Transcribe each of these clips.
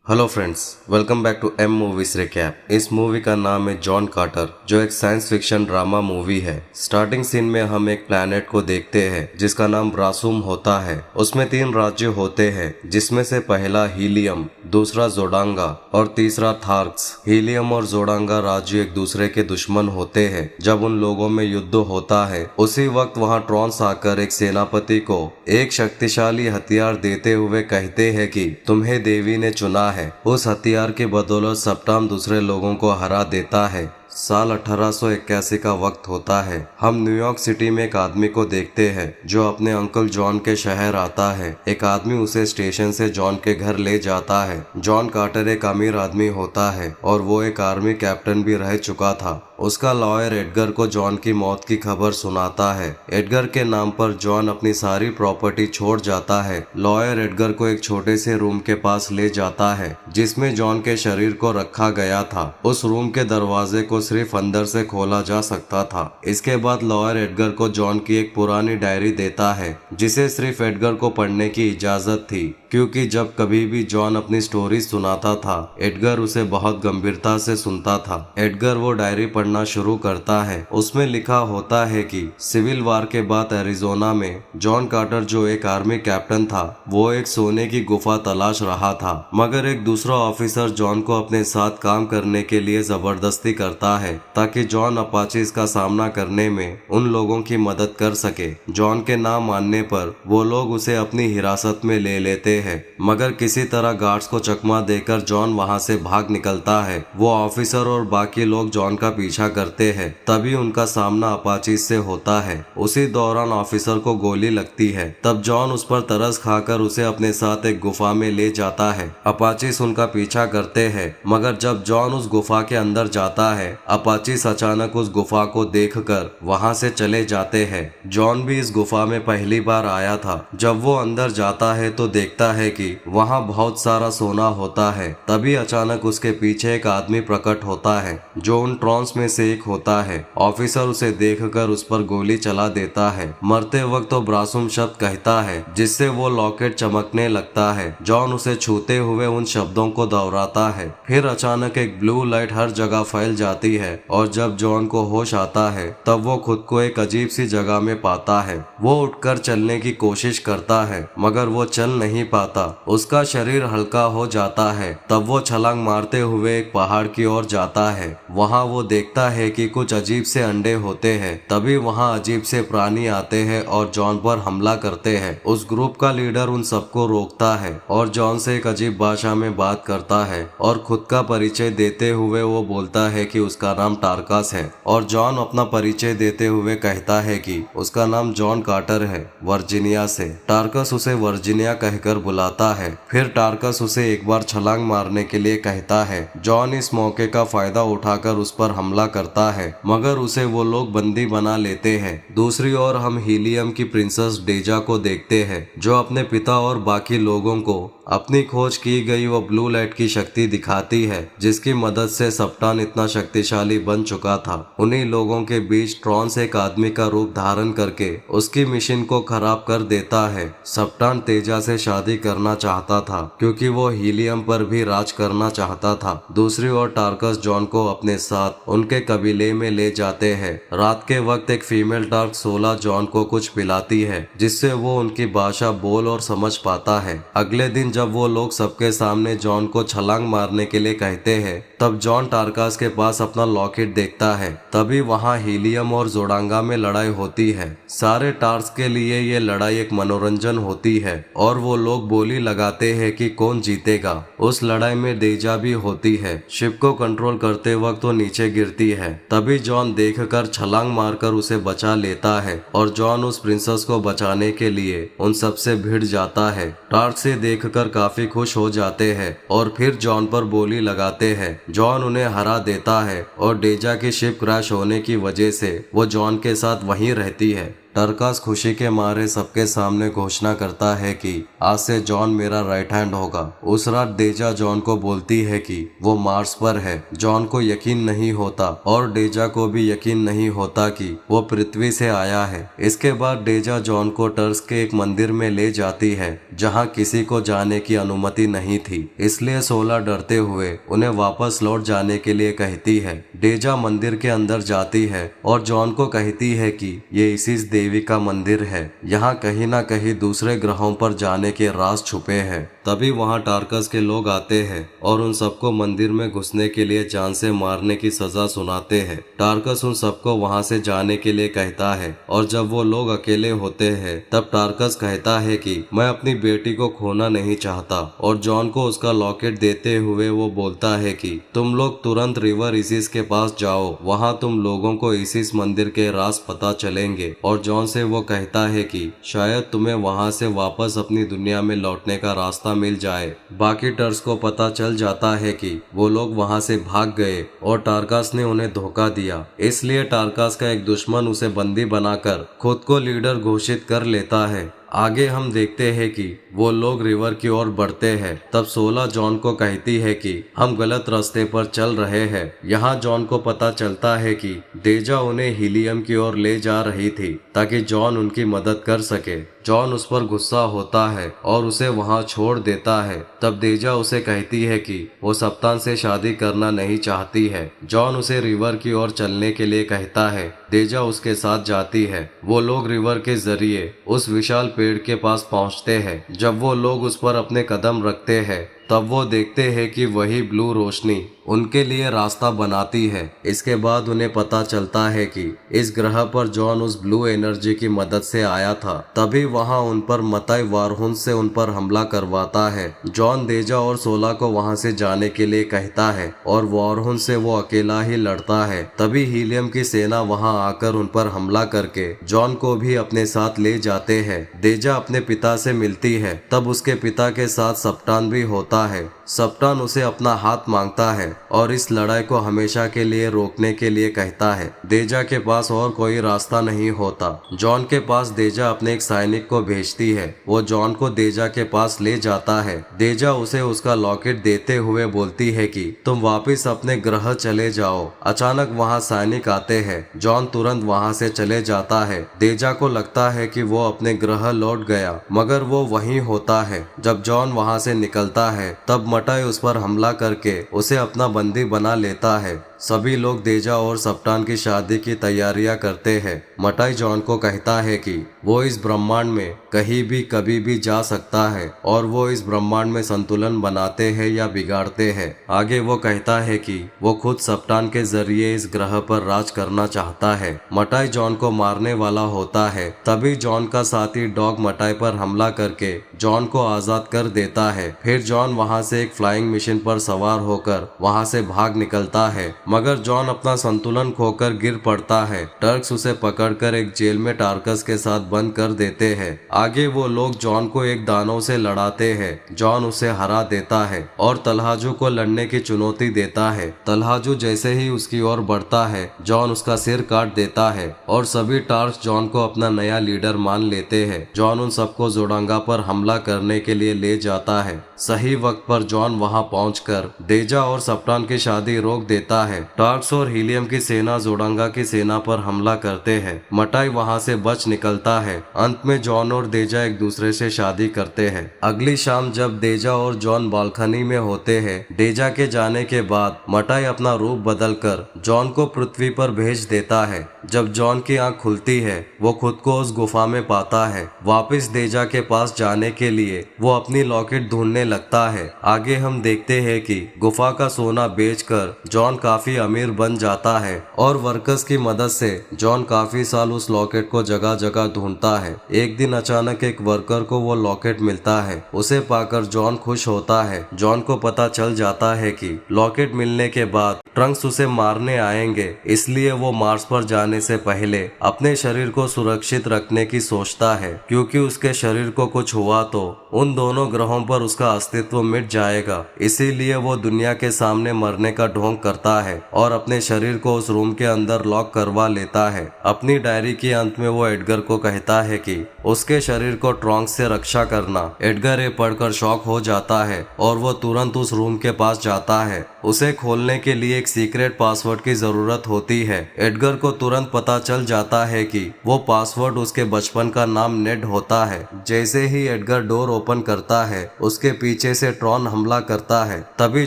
Hello friends, welcome back to M movies recap. इस movie का नाम है जॉन कार्टर, जो एक साइंस फिक्शन ड्रामा मूवी है। स्टार्टिंग सीन में हम एक प्लैनेट को देखते हैं जिसका नाम ब्रासुम होता है। उसमें 3 राज्य होते हैं, जिसमें से पहला हीलियम, दूसरा जोडांगा और तीसरा थार्क्स। हीलियम और जोडांगा राज्य एक दूसरे के दुश्मन होते हैं। जब उन लोगों में युद्ध होता है, उसी वक्त वहाँ ट्रॉन्स आकर एक सेनापति को एक शक्तिशाली हथियार देते हुए कहते हैं कि तुम्हें देवी ने चुना है। उस हथियार की बदौलत सप्टाम दूसरे लोगों को हरा देता है। साल 1881 का वक्त होता है। हम न्यूयॉर्क सिटी में एक आदमी को देखते हैं जो अपने अंकल जॉन के शहर आता है। एक आदमी उसे स्टेशन से जॉन के घर ले जाता है। जॉन कार्टर एक अमीर आदमी होता है और वो एक आर्मी कैप्टन भी रह चुका था। उसका लॉयर एडगर को जॉन की मौत की खबर सुनाता है। एडगर के नाम पर जॉन अपनी सारी प्रॉपर्टी छोड़ जाता है। लॉयर एडगर को एक छोटे से रूम के पास ले जाता है जिसमें जॉन के शरीर को रखा गया था। उस रूम के दरवाजे को सिर्फ अंदर से खोला जा सकता था। इसके बाद लॉयर एडगर को जॉन की एक पुरानी डायरी देता है जिसे सिर्फ एडगर को पढ़ने की इजाजत थी, क्योंकि जब कभी भी जॉन अपनी स्टोरी सुनाता था, एडगर उसे बहुत गंभीरता से सुनता था। एडगर वो डायरी पढ़ना शुरू करता है। उसमें लिखा होता है कि सिविल वार के बाद एरिजोना में जॉन कार्टर, जो एक आर्मी कैप्टन था, वो एक सोने की गुफा तलाश रहा था, मगर एक दूसरा ऑफिसर जॉन को अपने साथ काम करने के लिए जबरदस्ती करता है ताकि जॉन अपाचीज का सामना करने में उन लोगों की मदद कर सके। जॉन के ना मानने पर वो लोग उसे अपनी हिरासत में ले लेते हैं, मगर किसी तरह गार्ड्स को चकमा देकर जॉन वहां से भाग निकलता है। वो ऑफिसर और बाकी लोग जॉन का पीछा करते हैं। तभी उनका सामना अपाचीज से होता है। उसी दौरान ऑफिसर को गोली लगती है। तब जॉन उस पर तरस खाकर उसे अपने साथ एक गुफा में ले जाता है। अपाचीज उनका पीछा करते हैं, मगर जब जॉन उस गुफा के अंदर जाता है, अपाचीज अचानक उस गुफा को देखकर वहां से चले जाते हैं। जॉन भी इस गुफा में पहली बार आया था। जब वो अंदर जाता है तो देखता है कि वहां बहुत सारा सोना होता है। तभी अचानक उसके पीछे एक आदमी प्रकट होता है जो उन ट्रॉन्स में से एक होता है। ऑफिसर उसे देखकर उस पर गोली चला देता है। मरते वक्त तो ब्रासुम शब्द कहता है जिससे वो लॉकेट चमकने लगता है। जॉन उसे छूते हुए उन शब्दों को दोहराता है। फिर अचानक एक ब्लू लाइट हर जगह फैल जाती है और जब जॉन को होश आता है तब वो खुद को एक अजीब सी जगह में पाता है। वो उठकर चलने की कोशिश करता है, मगर वो चल नहीं पाता। उसका शरीर हल्का हो जाता है। तब वो छलांग मारते हुए एक पहाड़ की ओर जाता है। वहाँ वो देखता है कि कुछ अजीब से अंडे होते हैं। तभी वहाँ अजीब से प्राणी आते हैं और जॉन पर हमला करते हैं। उस ग्रुप का लीडर उन सबको रोकता है और जॉन से एक अजीब भाषा में बात करता है और खुद का परिचय देते हुए वो बोलता है कि उसका नाम टार्कस है। और जॉन अपना परिचय देते हुए कहता है कि उसका नाम जॉन कार्टर है, वर्जीनिया से। टार्कस उसे वर्जीनिया कहकर बुलाता है। फिर टार्कस उसे एक बार छलांग मारने के लिए कहता है। जॉन इस मौके का फायदा उठाकर उस पर हमला करता है, मगर उसे वो लोग बंदी बना लेते हैं। दूसरी ओर हम हीलियम की प्रिंसेस डेजा को देखते हैं, जो अपने पिता और बाकी लोगों को अपनी खोज की गई वो ब्लू लाइट की शक्ति दिखाती है, जिसकी मदद से सप्टान इतना शक्तिशाली बन चुका था। उन्हीं लोगों के बीच ट्रॉन्स एक आदमी का रूप धारण करके उसकी मिशन को खराब कर देता है। सप्टान तेजा से शादी करना चाहता था क्योंकि वो हीलियम पर भी राज करना चाहता था। दूसरी ओर टार्कस जॉन को अपने साथ उनके कबीले में ले जाते हैं। रात के वक्त एक फीमेल टार्क 16 जॉन को कुछ पिलाती है, जिससे वो उनकी भाषा बोल और समझ पाता है। अगले दिन जब वो लोग सबके सामने जॉन को छलांग मारने के लिए कहते हैं, तब जॉन टार्कस के पास अपना लॉकेट देखता है। तभी वहाँ हीलियम और जोडांगा में लड़ाई होती है। सारे टार्स के लिए ये लड़ाई एक मनोरंजन होती है और वो लोग बोली लगाते हैं कि कौन जीतेगा। उस लड़ाई में डेजा भी होती है। शिप को कंट्रोल करते वक्त वो नीचे गिरती है। तभी जॉन देखकर छलांग मारकर उसे बचा लेता है और जॉन उस प्रिंसेस को बचाने के लिए उन सबसे भिड़ जाता है। टार्क से देखकर काफी खुश हो जाते हैं और फिर जॉन पर बोली लगाते हैं। जॉन उन्हें हरा देता है और डेजा की शिप क्रैश होने की वजह से वो जॉन के साथ वहीं रहती है। टर्कास खुशी के मारे सबके सामने घोषणा करता है कि आज से जॉन मेरा राइट हैंड होगा। उस रात डेजा जॉन को बोलती है कि वो मार्स पर है। जॉन को यकीन नहीं होता और डेजा को भी यकीन नहीं होता कि वो पृथ्वी से आया है। इसके बाद डेजा जॉन को टर्क्स के एक मंदिर में ले जाती है जहाँ किसी को जाने की अनुमति नहीं थी, इसलिए सोला डरते हुए उन्हें वापस लौट जाने के लिए कहती है। डेजा मंदिर के अंदर जाती है और जॉन को कहती है कि ये इसिस देवी का मंदिर है, यहाँ कहीं ना कहीं दूसरे ग्रहों पर जाने के राज छुपे हैं। तभी वहाँ टार्कस के लोग आते हैं और उन सबको मंदिर में घुसने के लिए जान से मारने की सजा सुनाते हैं। टार्कस उन सबको वहाँ से जाने के लिए कहता है और जब वो लोग अकेले होते हैं तब टार्कस कहता है कि मैं अपनी बेटी को खोना नहीं चाहता और जॉन को उसका लॉकेट देते हुए वो बोलता है कि तुम लोग तुरंत रिवर इसिस के पास जाओ, वहाँ तुम लोगों को इसिस मंदिर के राज पता चलेंगे। और जॉन से वो कहता है कि शायद तुम्हें वहाँ से वापस अपनी दुनिया में लौटने का रास्ता मिल जाए। बाकी टर्क्स को पता चल जाता है कि वो लोग वहाँ से भाग गए और टार्कास ने उन्हें धोखा दिया, इसलिए टार्कास का एक दुश्मन उसे बंदी बनाकर खुद को लीडर घोषित कर लेता है। आगे हम देखते हैं कि वो लोग रिवर की ओर बढ़ते हैं। तब सोला जॉन को कहती है कि हम गलत रास्ते पर चल रहे हैं। यहाँ जॉन को पता चलता है कि डेजा उन्हें हीलियम की ओर ले जा रही थी ताकि जॉन उनकी मदद कर सके। जॉन उस पर गुस्सा होता है और उसे वहाँ छोड़ देता है। तब डेजा उसे कहती है कि वो सप्तान से शादी करना नहीं चाहती है। जॉन उसे रिवर की ओर चलने के लिए कहता है। डेजा उसके साथ जाती है। वो लोग रिवर के जरिए उस विशाल पेड़ के पास पहुंचते हैं। जब वो लोग उस पर अपने कदम रखते हैं तब वो देखते हैं कि वही ब्लू रोशनी उनके लिए रास्ता बनाती है। इसके बाद उन्हें पता चलता है कि इस ग्रह पर जॉन उस ब्लू एनर्जी की मदद से आया था। तभी वहां उन पर मताई वारहुन से उन पर हमला करवाता है। जॉन डेजा और सोला को वहां से जाने के लिए कहता है और वारहुन से वो अकेला ही लड़ता है। तभी हीलियम की सेना वहां आकर उन पर हमला करके जॉन को भी अपने साथ ले जाते हैं। डेजा अपने पिता से मिलती है। तब उसके पिता के साथ सप्तान भी होता है। सप्तान उसे अपना हाथ मांगता है और इस लड़ाई को हमेशा के लिए रोकने के लिए कहता है। डेजा के पास और कोई रास्ता नहीं होता। जॉन के पास डेजा अपने एक सैनिक को भेजती है। वो जॉन को डेजा के पास ले जाता है। डेजा उसे उसका लॉकेट देते हुए बोलती है कि तुम वापस अपने ग्रह चले जाओ। अचानक वहाँ सैनिक आते हैं। जॉन तुरंत वहाँ से चले जाता है। डेजा को लगता है कि वो अपने ग्रह लौट गया, मगर वो वहीं होता है। जब जॉन वहाँ से निकलता है तब मटाई उस पर हमला करके उसे अपना बंदी बना लेता है। सभी लोग डेजा और सप्तान की शादी की तैयारियां करते हैं। मटाई जॉन को कहता है कि वो इस ब्रह्मांड में कहीं भी कभी भी जा सकता है और वो इस ब्रह्मांड में संतुलन बनाते हैं या बिगाड़ते हैं। आगे वो कहता है कि वो खुद सप्तान के जरिए इस ग्रह पर राज करना चाहता है। मटाई जॉन को मारने वाला होता है। तभी जॉन का साथी डॉग मटाई पर हमला करके जॉन को आजाद कर देता है। फिर जॉन वहाँ से एक फ्लाइंग मशीन पर सवार होकर वहाँ से भाग निकलता है, मगर जॉन अपना संतुलन खोकर गिर पड़ता है। टर्क्स उसे पकड़कर एक जेल में टार्कस के साथ बंद कर देते हैं। आगे वो लोग जॉन को एक दानव से लड़ाते हैं। जॉन उसे हरा देता है और तलहाजू को लड़ने की चुनौती देता है। तलहाजू जैसे ही उसकी ओर बढ़ता है, जॉन उसका सिर काट देता है और सभी टार्क्स जॉन को अपना नया लीडर मान लेते हैं। जॉन उन सबको जोडांगा पर हमला करने के लिए ले जाता है। सही वक्त पर जॉन वहां पहुंचकर डेजा और सप्तान की शादी रोक देता है। टार्क्स और हीलियम की सेना जोडांगा की सेना पर हमला करते हैं। मटाई वहां से बच निकलता है। अंत में जॉन और डेजा एक दूसरे से शादी करते हैं। अगली शाम जब डेजा और जॉन बालकनी में होते हैं, डेजा के जाने के बाद मटाई अपना रूप बदलकर जॉन को पृथ्वी पर भेज देता है। जब जॉन की आंख खुलती है, वो खुद को उस गुफा में पाता है। वापस डेजा के पास जाने के लिए वो अपनी लॉकेट ढूंढने लगता है। आगे हम देखते हैं कि गुफा का सोना बेचकर जॉन काफी अमीर बन जाता है और वर्कर्स की मदद से जॉन काफी साल उस लॉकेट को जगह जगह ढूंढता है। एक दिन अचानक एक वर्कर को वो लॉकेट मिलता है। उसे पाकर जॉन खुश होता है। जॉन को पता चल जाता है कि लॉकेट मिलने के बाद ट्रंक्स उसे मारने आएंगे, इसलिए वो मार्स पर जाने जाने से पहले अपने शरीर को सुरक्षित रखने की सोचता है, क्योंकि उसके शरीर को कुछ हुआ तो उन दोनों ग्रहों पर उसका अस्तित्व मिट जाएगा। इसीलिए वो दुनिया के सामने मरने का ढोंग करता है और अपने शरीर को उस रूम के अंदर लॉक करवा लेता है। अपनी डायरी के अंत में वो एडगर को कहता है कि उसके शरीर को ट्रॉन्क से रक्षा करना। एडगर ये पढ़कर शॉक हो जाता है और वो तुरंत उस रूम के पास जाता है। उसे खोलने के लिए एक सीक्रेट पासवर्ड की जरूरत होती है। एडगर को तुरंत पता चल जाता है कि वो पासवर्ड उसके बचपन का नाम नेड होता है। जैसे ही एडगर डोर ओपन करता है, उसके पीछे से ट्रॉन हमला करता है। तभी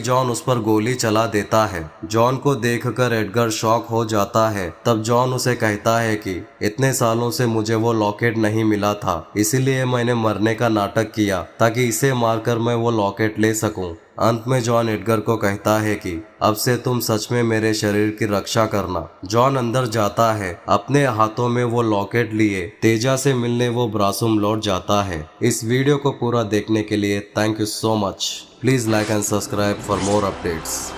जॉन उस पर गोली चला देता है। जॉन को देखकर एडगर शॉक हो जाता है। तब जॉन उसे कहता है कि इतने सालों से मुझे वो लॉकेट नहीं मिला था, इसीलिए मैंने मरने का नाटक किया ताकि इसे मारकर मैं वो लॉकेट ले सकूं। अंत में जॉन एडगर को कहता है कि अब से तुम सच में मेरे शरीर की रक्षा करना। जॉन अंदर जाता है। अपने हाथों में वो लॉकेट लिए तेजा से मिलने वो ब्रासुम लौट जाता है। इस वीडियो को पूरा देखने के लिए thank you so much. Please like and subscribe for more updates.